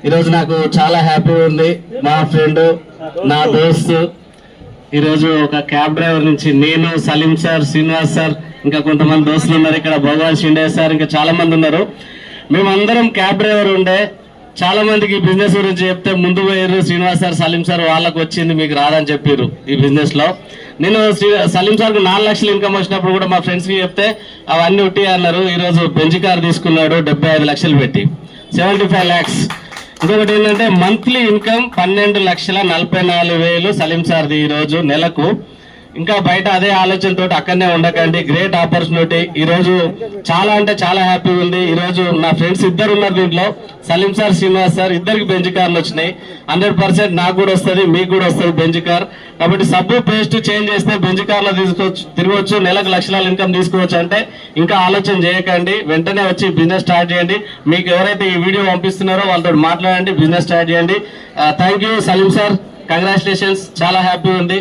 ఈరోజు నాకు చాలా హ్యాపీ ఉంది. మా ఫ్రెండ్, నా దోస్తు ఈరోజు ఒక క్యాబ్ డ్రైవర్ నుంచి నేను, సలీం సార్, శ్రీనివాస్ సార్, ఇంకా కొంతమంది దోస్తులు ఉన్నారు ఇక్కడ, భగవాన్ షిండే సార్, ఇంకా చాలా మంది ఉన్నారు. మేమందరం క్యాబ్ డ్రైవర్ ఉండే. చాలా మందికి ఈ బిజినెస్ గురించి చెప్తే ముందు పోయారు. శ్రీనివాస్ సార్, సలీం సార్ వాళ్ళకి వచ్చింది, మీకు రాదని చెప్పారు ఈ బిజినెస్ లో. నేను సలీం సార్కు 4 లక్షలు ఇన్కమ్ వచ్చినప్పుడు కూడా మా ఫ్రెండ్స్ కి చెప్తే అవన్నీ ఉట్టి అన్నారు. ఈరోజు బెంజ్ కార్ తీసుకున్నాడు 75 లక్షలు పెట్టి, 75 lakhs. ఇంకొకటి ఏంటంటే మంత్లీ ఇన్కమ్ 12,44,000 సలీం సార్ది ఈరోజు నెలకు. ఇంకా బయట అదే ఆలోచనతో అక్కడనే ఉండకండి. Great opportunity. ఈరోజు చాలా అంటే చాలా హ్యాపీ ఉంది. ఈరోజు నా ఫ్రెండ్స్ ఇద్దరు ఉన్నారు దీంట్లో, సలీం సార్, శ్రీనివాస్ సార్, ఇద్దరికి బెంజ్ కార్లు వచ్చినాయి. 100% నాకు కూడా వస్తుంది, మీకు కూడా వస్తుంది బెంజ్ కార్. కాబట్టి సబ్బు పేస్ట్ చేంజ్ చేస్తే బెంజ్ కార్లో తిరగవచ్చు, నెలకు లక్షల ఇన్కమ్ తీసుకోవచ్చు. అంటే ఇంకా ఆలోచన చేయకండి, వెంటనే వచ్చి బిజినెస్ స్టార్ట్ చేయండి. మీకు ఎవరైతే ఈ వీడియో పంపిస్తున్నారో వాళ్ళతో మాట్లాడండి, బిజినెస్ స్టార్ట్ చేయండి. Thank you Salim sir, congratulations, చాలా హ్యాపీ ఉంది.